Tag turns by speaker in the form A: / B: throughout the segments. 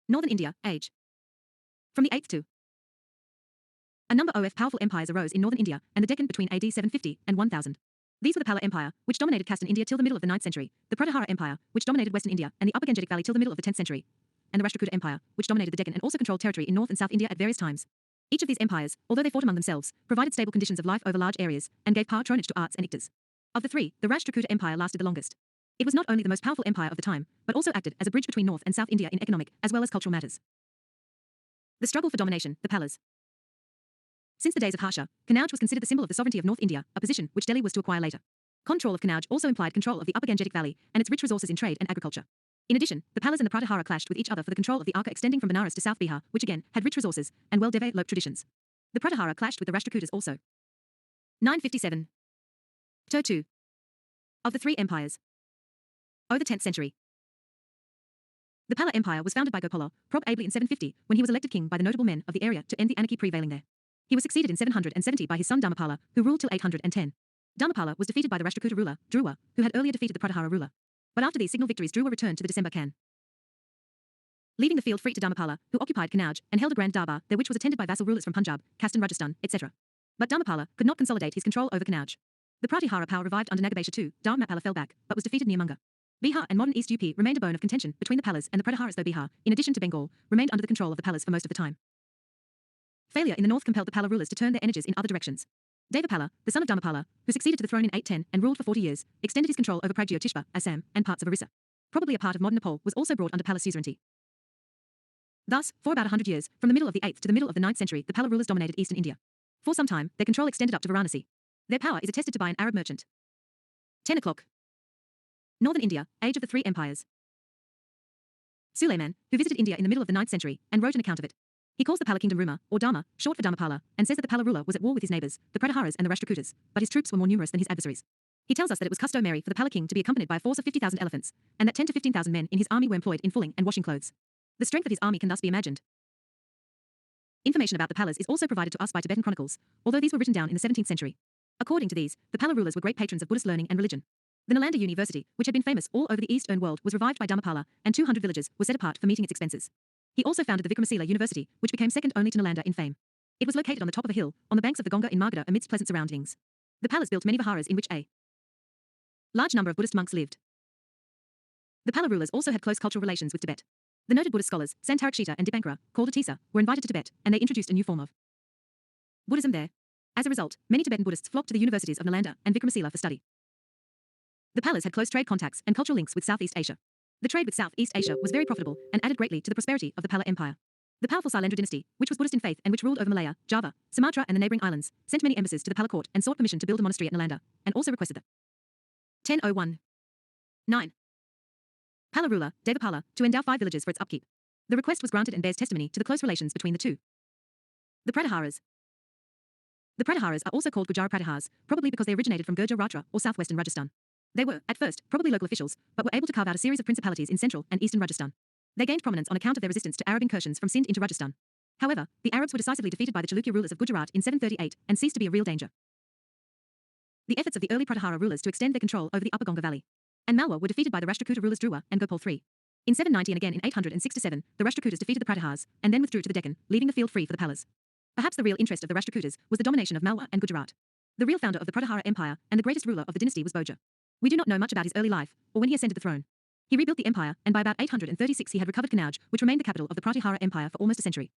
A: Northern India, age. From the 8th to. A number of powerful empires arose in northern India and the Deccan between AD 750 and 1000. These were the Pala Empire, which dominated Castern India till the middle of the 9th century, the Pratihara Empire, which dominated western India and the Upper Gangetic Valley till the middle of the 10th century, and the Rashtrakuta Empire, which dominated the Deccan and also controlled territory in North and South India at various times. Each of these empires, although they fought among themselves, provided stable conditions of life over large areas and gave patronage to arts and ictors. Of the three, the Rashtrakuta Empire lasted the longest. It was not only the most powerful empire of the time, but also acted as a bridge between North and South India in economic as well as cultural matters. The struggle for domination, the Palas. Since the days of Harsha, Kannauj was considered the symbol of the sovereignty of North India, a position which Delhi was to acquire later. Control of Kannauj also implied control of the Upper Gangetic Valley and its rich resources in trade and agriculture. In addition, the Palas and the Pratihara clashed with each other for the control of the Arka extending from Benares to South Bihar, which again had rich resources and well-developed traditions. The Pratihara clashed with the Rashtrakutas also. 957. Tur 2. Of the three empires. O the 10th century. The Pala Empire was founded by Gopala, probably in 750, when he was elected king by the notable men of the area to end the anarchy prevailing there. He was succeeded in 770 by his son Dharmapala, who ruled till 810. Dharmapala was defeated by the Rashtrakuta ruler, Dhruva, who had earlier defeated the Pratihara ruler. But after these signal victories Dhruva returned to the December Khan, leaving the field free to Dharmapala, who occupied Kannauj and held a grand darbar there which was attended by vassal rulers from Punjab, Castern Rajasthan, etc. But Dharmapala could not consolidate his control over Kannauj. The Pratihara power revived under Nagabesha II, Dharmapala fell back, but was defeated near Munga. Bihar and modern East UP remained a bone of contention between the Palas and the Pratiharas, though Bihar, in addition to Bengal, remained under the control of the Palas for most of the time. Failure in the north compelled the Pala rulers to turn their energies in other directions. Devapala, the son of Dharmapala, who succeeded to the throne in 810 and ruled for 40 years, extended his control over Pragyotishpa, Assam, and parts of Orissa. Probably a part of modern Nepal was also brought under Pala suzerainty. Thus, for about 100 years, from the middle of the 8th to the middle of the 9th century, the Pala rulers dominated eastern India. For some time, their control extended up to Varanasi. Their power is attested to by an Arab merchant. 10 o'clock. Northern India, age of the three empires. Suleiman, who visited India in the middle of the 9th century, and wrote an account of it. He calls the Pala kingdom Ruma, or Dharma, short for Dharmapala, and says that the Pala ruler was at war with his neighbors, the Pratiharas and the Rashtrakutas, but his troops were more numerous than his adversaries. He tells us that it was customary for the Pala king to be accompanied by a force of 50,000 elephants, and that 10 to 15,000 men in his army were employed in fulling and washing clothes. The strength of his army can thus be imagined. Information about the Palas is also provided to us by Tibetan chronicles, although these were written down in the 17th century. According to these, the Pala rulers were great patrons of Buddhist learning and religion. The Nalanda University, which had been famous all over the Eastern world, was revived by Dharmapala, and 200 villages were set apart for meeting its expenses. He also founded the Vikramasila University, which became second only to Nalanda in fame. It was located on the top of a hill, on the banks of the Ganga in Magadha amidst pleasant surroundings. The Palas built many viharas in which a large number of Buddhist monks lived. The Pala rulers also had close cultural relations with Tibet. The noted Buddhist scholars, Santarakshita and Dipankara, called Atisa, were invited to Tibet, and they introduced a new form of Buddhism there. As a result, many Tibetan Buddhists flocked to the universities of Nalanda and Vikramasila for study. The Palas had close trade contacts and cultural links with Southeast Asia. The trade with Southeast Asia was very profitable and added greatly to the prosperity of the Pala Empire. The powerful Sailendra dynasty, which was Buddhist in faith and which ruled over Malaya, Java, Sumatra and the neighboring islands, sent many embassies to the Pala court and sought permission to build a monastery at Nalanda, and also requested the 1001. 9. Pala ruler, Devapala, to endow 5 villages for its upkeep. The request was granted and bears testimony to the close relations between the two. The Pratiharas. The Pratiharas are also called Gujara Pratihars, probably because they originated from Gurjar Ratra or southwestern Rajasthan. They were, at first, probably local officials, but were able to carve out a series of principalities in central and eastern Rajasthan. They gained prominence on account of their resistance to Arab incursions from Sindh into Rajasthan. However, the Arabs were decisively defeated by the Chalukya rulers of Gujarat in 738 and ceased to be a real danger. The efforts of the early Pratihara rulers to extend their control over the upper Ganga Valley and Malwa were defeated by the Rashtrakuta rulers Dhruva and Gopal III. In 790 and again in 867, the Rashtrakutas defeated the Pratihars and then withdrew to the Deccan, leaving the field free for the Palas. Perhaps the real interest of the Rashtrakutas was the domination of Malwa and Gujarat. The real founder of the Pratihara Empire and the greatest ruler of the dynasty was Bhoja. We do not know much about his early life, or when he ascended the throne. He rebuilt the empire, and by about 836 he had recovered Kannauj, which remained the capital of the Pratihara Empire for almost a century.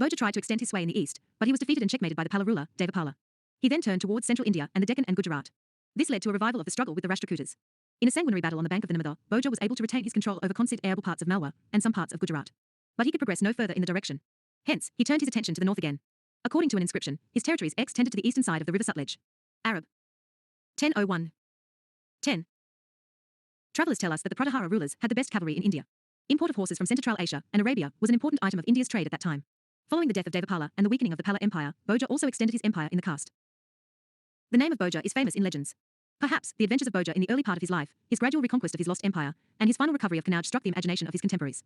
A: Bhoja tried to extend his sway in the east, but he was defeated and checkmated by the Pala ruler, Devapala. He then turned towards central India and the Deccan and Gujarat. This led to a revival of the struggle with the Rashtrakutas. In a sanguinary battle on the bank of the Narmada, Bhoja was able to retain his control over considerable parts of Malwa and some parts of Gujarat. But he could progress no further in the direction. Hence, he turned his attention to the north again. According to an inscription, his territories extended to the eastern side of the river Sutlej. Arab. 1001. 10. Travelers tell us that the Pratihara rulers had the best cavalry in India. Import of horses from Central Asia and Arabia was an important item of India's trade at that time. Following the death of Devapala and the weakening of the Pala Empire, Bhoja also extended his empire in the caste. The name of Bhoja is famous in legends. Perhaps the adventures of Bhoja in the early part of his life, his gradual reconquest of his lost empire, and his final recovery of Kannauj struck the imagination of his contemporaries.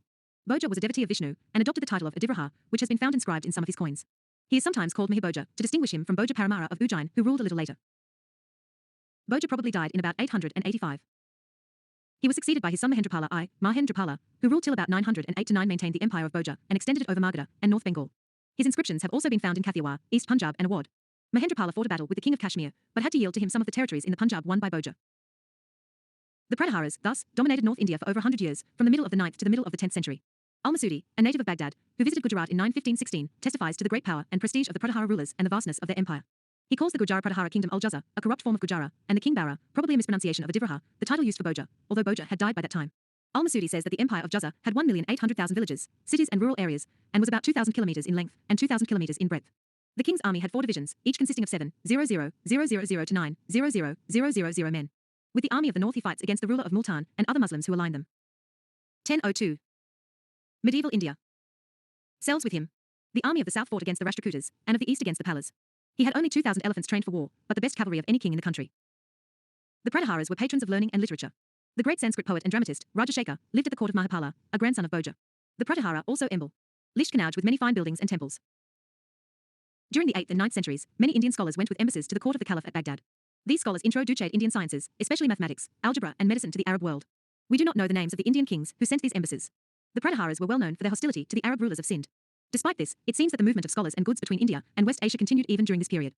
A: Bhoja was a devotee of Vishnu and adopted the title of Adigraha, which has been found inscribed in some of his coins. He is sometimes called Mahibhoja to distinguish him from Bhoja Paramara of Ujjain, who ruled a little later. Bhoja probably died in about 885. He was succeeded by his son Mahendrapala, who ruled till about 908 to 9, maintained the empire of Boja and extended it over Magadha and North Bengal. His inscriptions have also been found in Kathiawar, East Punjab and Awadh. Mahendrapala fought a battle with the king of Kashmir, but had to yield to him some of the territories in the Punjab won by Boja. The Pratiharas, thus, dominated North India for over 100 years, from the middle of the 9th to the middle of the 10th century. Al-Masudi, a native of Baghdad, who visited Gujarat in 915-16, testifies to the great power and prestige of the Pratihara rulers and the vastness of their empire. He calls the Gujara Pratihara kingdom Al-Juzza, a corrupt form of Gujara, and the king Bara, probably a mispronunciation of Adivrha, the title used for Boja, although Boja had died by that time. Al-Masudi says that the empire of Juzza had 1,800,000 villages, cities and rural areas, and was about 2,000 kilometers in length and 2,000 kilometers in breadth. The king's army had 4 divisions, each consisting of 7,000,000 to 9,000,000 men. With the army of the north he fights against the ruler of Multan and other Muslims who align them. 1002. Medieval India. Sells with him. The army of the south fought against the Rashtrakutas, and of the east against the Palas. He had only 2,000 elephants trained for war, but the best cavalry of any king in the country. The Pratiharas were patrons of learning and literature. The great Sanskrit poet and dramatist, Rajashekar, lived at the court of Mahapala, a grandson of Boja. The Pratihara also embellished Kannauj with many fine buildings and temples. During the 8th and 9th centuries, many Indian scholars went with embassies to the court of the Caliph at Baghdad. These scholars introduced Indian sciences, especially mathematics, algebra and medicine to the Arab world. We do not know the names of the Indian kings who sent these embassies. The Pratiharas were well known for their hostility to the Arab rulers of Sind. Despite this, it seems that the movement of scholars and goods between India and West Asia continued even during this period.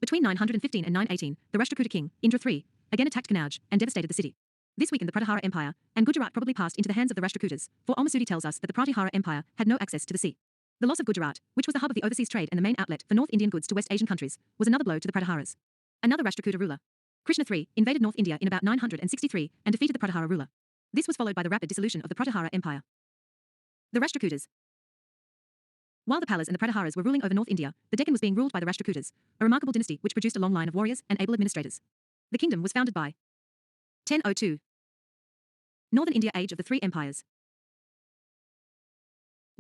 A: Between 915 and 918, the Rashtrakuta king, Indra III, again attacked Kannauj and devastated the city. This weakened the Pratihara Empire, and Gujarat probably passed into the hands of the Rashtrakutas, for Al-Masudi tells us that the Pratihara Empire had no access to the sea. The loss of Gujarat, which was the hub of the overseas trade and the main outlet for North Indian goods to West Asian countries, was another blow to the Pratiharas. Another Rashtrakuta ruler, Krishna III, invaded North India in about 963 and defeated the Pratihara ruler. This was followed by the rapid dissolution of the Pratihara Empire. The Rashtrakutas. While the Palas and the Pratiharas were ruling over North India, the Deccan was being ruled by the Rashtrakutas, a remarkable dynasty which produced a long line of warriors and able administrators. The kingdom was founded by 1002. Northern India, age of the 3 empires.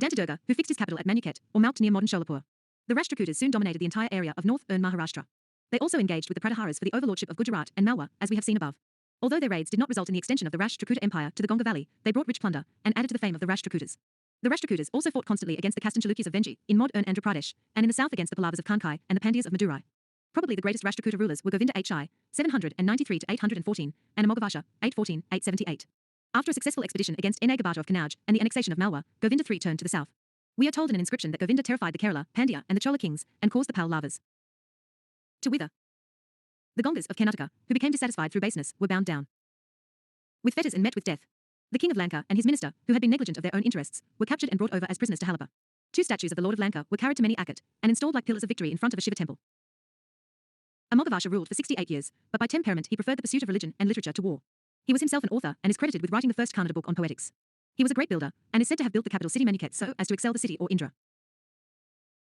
A: Dantadurga, who fixed his capital at Manuket, or Mount near modern Sholapur. The Rashtrakutas soon dominated the entire area of northern Maharashtra. They also engaged with the Pratiharas for the overlordship of Gujarat and Malwa, as we have seen above. Although their raids did not result in the extension of the Rashtrakuta Empire to the Ganga Valley, they brought rich plunder and added to the fame of the Rashtrakutas. The Rashtrakutas also fought constantly against the Kastan Chalukyas of Vengi in modern Andhra Pradesh, and in the south against the Pallavas of Kankai and the Pandyas of Madurai. Probably the greatest Rashtrakuta rulers were Govinda Hi, 793 to 814, and Amoghavasha, 814-878. After a successful expedition against Enagabata of Kannauj and the annexation of Malwa, Govinda III turned to the south. We are told in an inscription that Govinda terrified the Kerala, Pandya, and the Chola kings, and caused the Pallavas to wither. The Gongas of Karnataka, who became dissatisfied through baseness, were bound down with fetters and met with death. The king of Lanka and his minister, who had been negligent of their own interests, were captured and brought over as prisoners to Halapa. 2 statues of the Lord of Lanka were carried to Mani-Akat and installed like pillars of victory in front of a Shiva temple. Amoghavasha ruled for 68 years, but by temperament he preferred the pursuit of religion and literature to war. He was himself an author and is credited with writing the first Kannada book on poetics. He was a great builder and is said to have built the capital city Manuket so as to excel the city or Indra.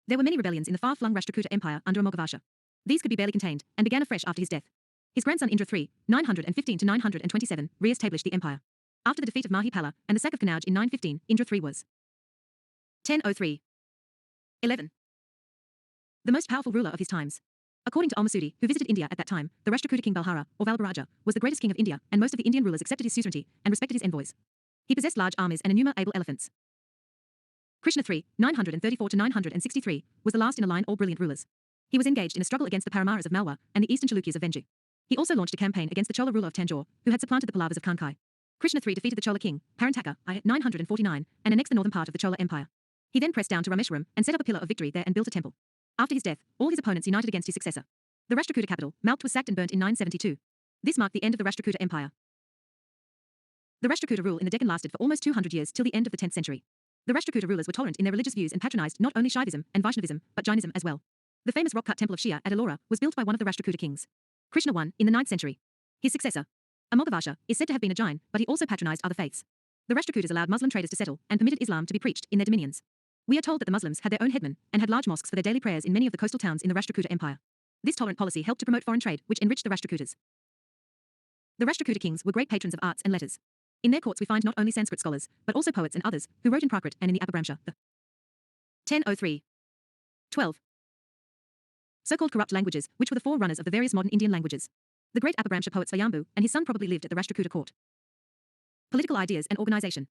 A: There were many rebellions in the far-flung Rashtrakuta Empire under Amoghavasha. These could be barely contained and began afresh after his death. His grandson Indra III, 915 to 927, re-established the empire. After the defeat of Mahipala and the sack of Kannauj in 915, Indra III was 1003. 11. The most powerful ruler of his times. According to Al-Masudi, who visited India at that time, the Rashtrakuta king Balhara, or Valbharaja, was the greatest king of India, and most of the Indian rulers accepted his suzerainty and respected his envoys. He possessed large armies and innumerable elephants. Krishna III, 934 to 963, was the last in a line all brilliant rulers. He was engaged in a struggle against the Paramaras of Malwa and the eastern Chalukyas of Vengi. He also launched a campaign against the Chola ruler of Tanjore, who had supplanted the Pallavas of Kankai. Krishna III defeated the Chola king, Parantaka, I 949, and annexed the northern part of the Chola Empire. He then pressed down to Rameshwaram and set up a pillar of victory there and built a temple. After his death, all his opponents united against his successor. The Rashtrakuta capital, Malpt, was sacked and burnt in 972. This marked the end of the Rashtrakuta Empire. The Rashtrakuta rule in the Deccan lasted for almost 200 years till the end of the 10th century. The Rashtrakuta rulers were tolerant in their religious views and patronized not only Shaivism and Vaishnavism, but Jainism as well. The famous rock-cut temple of Shia at Ellora was built by one of the Rashtrakuta kings, Krishna I, in the 9th century. His successor, Amoghavasha, is said to have been a Jain, but he also patronized other faiths. The Rashtrakutas allowed Muslim traders to settle and permitted Islam to be preached in their dominions. We are told that the Muslims had their own headmen and had large mosques for their daily prayers in many of the coastal towns in the Rashtrakuta Empire. This tolerant policy helped to promote foreign trade, which enriched the Rashtrakutas. The Rashtrakuta kings were great patrons of arts and letters. In their courts we find not only Sanskrit scholars, but also poets and others, who wrote in Prakrit and in the Apabhramsha. The 1003. 12. So-called corrupt languages, which were the forerunners of the various modern Indian languages. The great Apabhramsha poet Swayambhu and his son probably lived at the Rashtrakuta court. Political ideas and organization.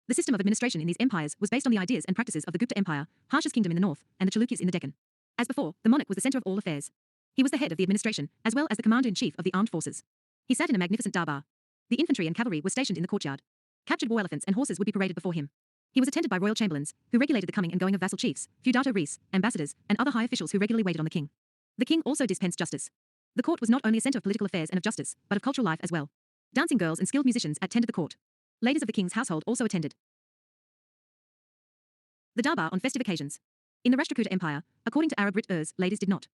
A: The system of administration in these empires was based on the ideas and practices of the Gupta Empire, Harsha's kingdom in the north, and the Chalukyas in the Deccan. As before, the monarch was the center of all affairs. He was the head of the administration, as well as the commander-in-chief of the armed forces. He sat in a magnificent darbar. The infantry and cavalry were stationed in the courtyard. Captured war elephants and horses would be paraded before him. He was attended by royal chamberlains, who regulated the coming and going of vassal chiefs, feudato reis, ambassadors, and other high officials who regularly waited on the king. The king also dispensed justice. The court was not only a centre of political affairs and of justice, but of cultural life as well. Dancing girls and skilled musicians attended the court. Ladies of the king's household also attended the darbar on festive occasions. In the Rashtrakuta Empire, according to Arab writ ladies did not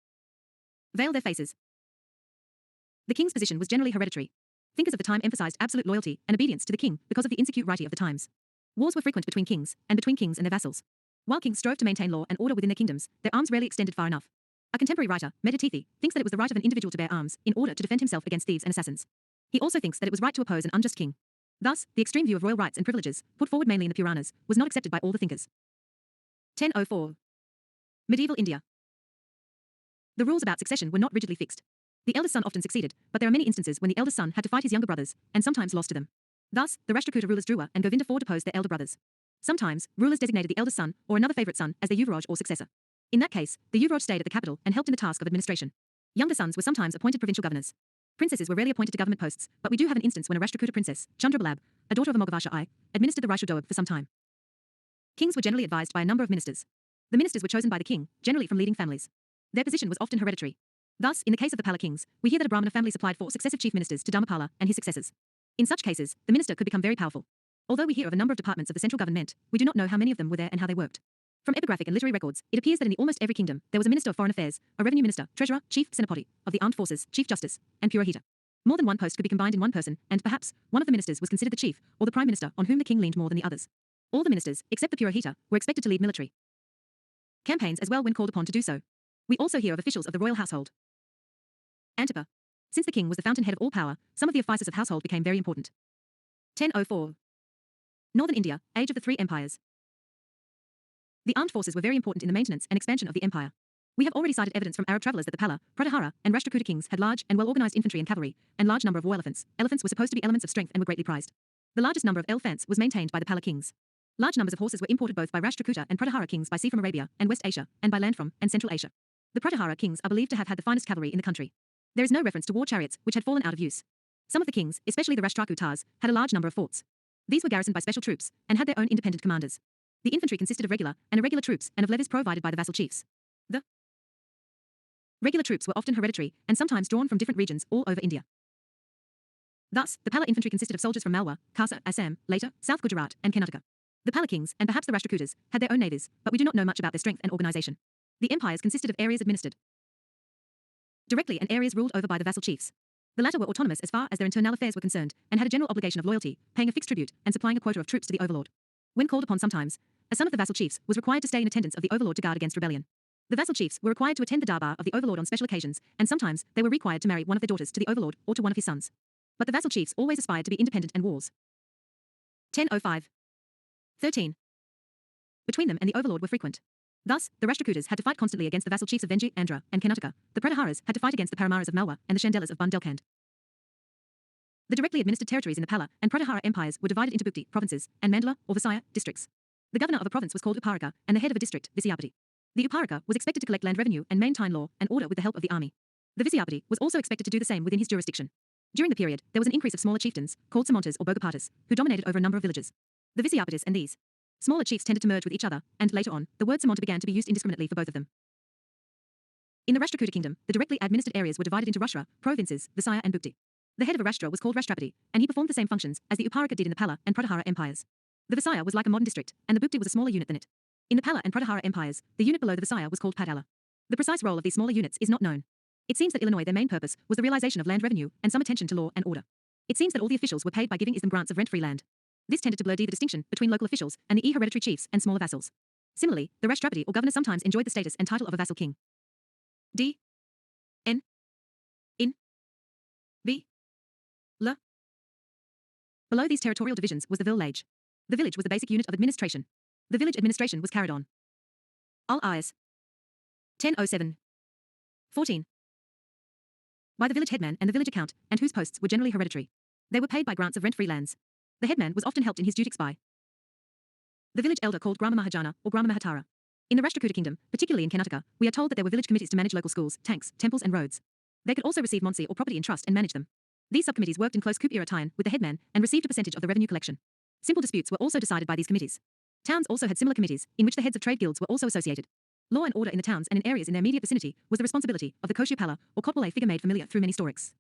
A: veil their faces. The king's position was generally hereditary. Thinkers of the time emphasized absolute loyalty and obedience to the king because of the insecurity of the times. Wars were frequent between kings and between kings and their vassals. While kings strove to maintain law and order within their kingdoms, their arms rarely extended far enough. A contemporary writer, Meditithi, thinks that it was the right of an individual to bear arms in order to defend himself against thieves and assassins. He also thinks that it was right to oppose an unjust king. Thus, the extreme view of royal rights and privileges, put forward mainly in the Puranas, was not accepted by all the thinkers. 1004. Medieval India. The rules about succession were not rigidly fixed. The eldest son often succeeded, but there are many instances when the eldest son had to fight his younger brothers, and sometimes lost to them. Thus, the Rashtrakuta rulers Dhruva and Govinda fought deposed their elder brothers. Sometimes, rulers designated the eldest son, or another favourite son, as their Yuvraj or successor. In that case, the Yuvraj stayed at the capital and helped in the task of administration. Younger sons were sometimes appointed provincial governors. Princesses were rarely appointed to government posts, but we do have an instance when a Rashtrakuta princess, Chandra, a daughter of a Moghavarsha I, administered the Raishudoab for some time. Kings were generally advised by a number of ministers. The ministers were chosen by the king, generally from leading families. Their position was often hereditary. Thus, in the case of the Pala kings, we hear that a Brahmana family supplied 4 successive chief ministers to Dharmapala and his successors. In such cases, the minister could become very powerful. Although we hear of a number of departments of the central government, we do not know how many of them were there and how they worked. From epigraphic and literary records, it appears that in almost every kingdom, there was a minister of foreign affairs, a revenue minister, treasurer, chief senapati, of the armed forces, chief justice, and purohita. More than one post could be combined in one person, and perhaps, one of the ministers was considered the chief, or the prime minister, on whom the king leaned more than the others. All the ministers, except the purohita, were expected to lead military campaigns as well when called upon to do so. We also hear of officials of the royal household. Antipa. Since the king was the fountainhead of all power, some of the offices of household became very important. 1004. Northern India, age of the 3 empires. The armed forces were very important in the maintenance and expansion of the empire. We have already cited evidence from Arab travelers that the Pala, Pratihara, and Rashtrakuta kings had large and well-organized infantry and cavalry, and large number of war elephants. Elephants were supposed to be elements of strength and were greatly prized. The largest number of elephants was maintained by the Pala kings. Large numbers of horses were imported both by Rashtrakuta and Pratihara kings by sea from Arabia and West Asia, and by land from and Central Asia. The Pratihara kings are believed to have had the finest cavalry in the country. There is no reference to war chariots, which had fallen out of use. Some of the kings, especially the Rashtrakutas, had a large number of forts. These were garrisoned by special troops, and had their own independent commanders. The infantry consisted of regular and irregular troops and of levies provided by the vassal chiefs. The regular troops were often hereditary, and sometimes drawn from different regions all over India. Thus, the Pala infantry consisted of soldiers from Malwa, Khasa, Assam, later, South Gujarat, and Karnataka. The Pala kings, and perhaps the Rashtrakutas, had their own navies, but we do not know much about their strength and organization. The empires consisted of areas administered directly and areas ruled over by the vassal chiefs. The latter were autonomous as far as their internal affairs were concerned, and had a general obligation of loyalty, paying a fixed tribute, and supplying a quota of troops to the overlord. When called upon sometimes, a son of the vassal chiefs was required to stay in attendance of the overlord to guard against rebellion. The vassal chiefs were required to attend the darbar of the overlord on special occasions, and sometimes they were required to marry one of their daughters to the overlord or to one of his sons. But the vassal chiefs always aspired to be independent and wars. 1005. 13. Between them and the overlord were frequent. Thus, the Rashtrakutas had to fight constantly against the vassal chiefs of Vengi, Andhra, and Karnataka. The Pratiharas had to fight against the Paramaras of Malwa and the Chandelas of Bundelkhand. The directly administered territories in the Pala and Pratihara empires were divided into Bhukti, provinces, and Mandala, or Visaya, districts. The governor of a province was called Uparika, and the head of a district, Visyapati. The Uparika was expected to collect land revenue and maintain law and order with the help of the army. The Visyapati was also expected to do the same within his jurisdiction. During the period, there was an increase of smaller chieftains, called Samantas or Bogapatas, who dominated over a number of villages. The Visyapatis and these smaller chiefs tended to merge with each other, and later on, the word Samanta began to be used indiscriminately for both of them. In the Rashtrakuta kingdom, the directly administered areas were divided into Rashtra, provinces, Visaya and Bhukti. The head of a Rashtra was called Rashtrapati, and he performed the same functions as the Uparika did in the Pala and Pratihara empires. The Visaya was like a modern district, and the Bhukti was a smaller unit than it. In the Pala and Pratihara empires, the unit below the Visaya was called Padala. The precise role of these smaller units is not known. It seems that Illinois their main purpose was the realization of land revenue and some attention to law and order. It seems that all the officials were paid by giving them grants of rent-free land. This tended to blur the distinction between local officials and the hereditary chiefs and smaller vassals. Similarly, the Rashtrapati or governor sometimes enjoyed the status and title of a vassal king. D. N. In. B. L. Below these territorial divisions was the village. The village was the basic unit of administration. The village administration was carried on. Al-Ayas. 1007. 14. By the village headman and the village account, and whose posts were generally hereditary. They were paid by grants of rent-free lands. The headman was often helped in his duties by the village elder called Grama Mahajana or Grama Mahatara. In the Rashtrakuta kingdom, particularly in Karnataka, we are told that there were village committees to manage local schools, tanks, temples and roads. They could also receive monsi or property in trust and manage them. These subcommittees worked in close coup-era tie-in with the headman and received a percentage of the revenue collection. Simple disputes were also decided by these committees. Towns also had similar committees, in which the heads of trade guilds were also associated. Law and order in the towns and in areas in their immediate vicinity was the responsibility of the Koshupala or Kotwale figure made familiar through many storics.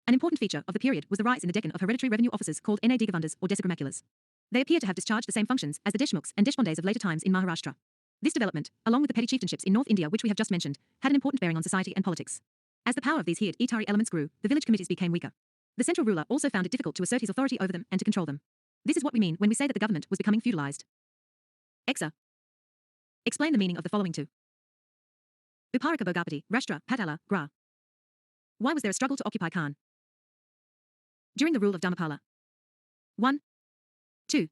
A: An important feature of the period was the rise in the Deccan of hereditary revenue officers called Nadgavandas or Desigrammaculars. They appear to have discharged the same functions as the Deshmukhs and Deshpandes of later times in Maharashtra. This development, along with the petty chieftainships in North India which we have just mentioned, had an important bearing on society and politics. As the power of these Hiad-Itari elements grew, the village committees became weaker. The central ruler also found it difficult to assert his authority over them and to control them. This is what we mean when we say that the government was becoming feudalized. Exa. Explain the meaning of the following two. Uparika Bhogapati, Rashtra, Patala, Gra. Why was there a struggle to occupy Khan? During the rule of Dharmapala. 1. 2.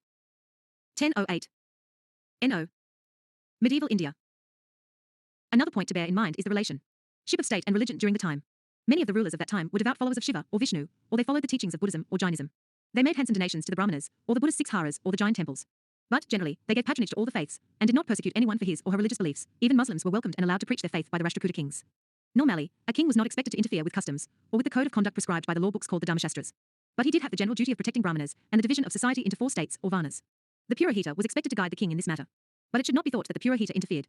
A: 1008. No. Medieval India. Another point to bear in mind is the relationship of state and religion during the time. Many of the rulers of that time were devout followers of Shiva or Vishnu, or they followed the teachings of Buddhism or Jainism. They made handsome donations to the Brahmanas, or the Buddhist six haras, or the Jain temples. But, generally, they gave patronage to all the faiths, and did not persecute anyone for his or her religious beliefs. Even Muslims were welcomed and allowed to preach their faith by the Rashtrakuta kings. Normally, a king was not expected to interfere with customs, or with the code of conduct prescribed by the law books called the Dharmashastras. But he did have the general duty of protecting Brahmanas, and the division of society into 4 states, or varnas. The Purohita was expected to guide the king in this matter. But it should not be thought that the Purohita interfered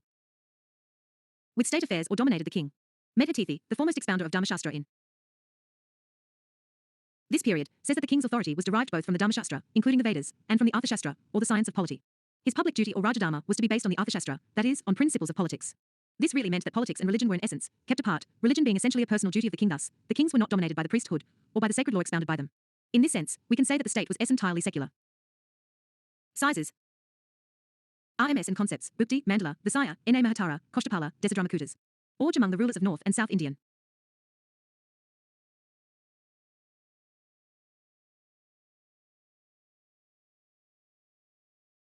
A: with state affairs or dominated the king. Medhatithi, the foremost expounder of Dharmashastra in this period, says that the king's authority was derived both from the Dharmashastra, including the Vedas, and from the Arthashastra, or the science of polity. His public duty or Rajadharma was to be based on the Arthashastra, that is, on principles of politics. This really meant that politics and religion were in essence kept apart, religion being essentially a personal duty of the king. Thus, the kings were not dominated by the priesthood, or by the sacred law expounded by them. In this sense, we can say that the state was entirely secular. Sizes. RMS and concepts, Bhukti, Mandala, Visaya, Na Mahatara, Koshtapala, Desidrammakutas. Orge among the rulers of North and South Indian.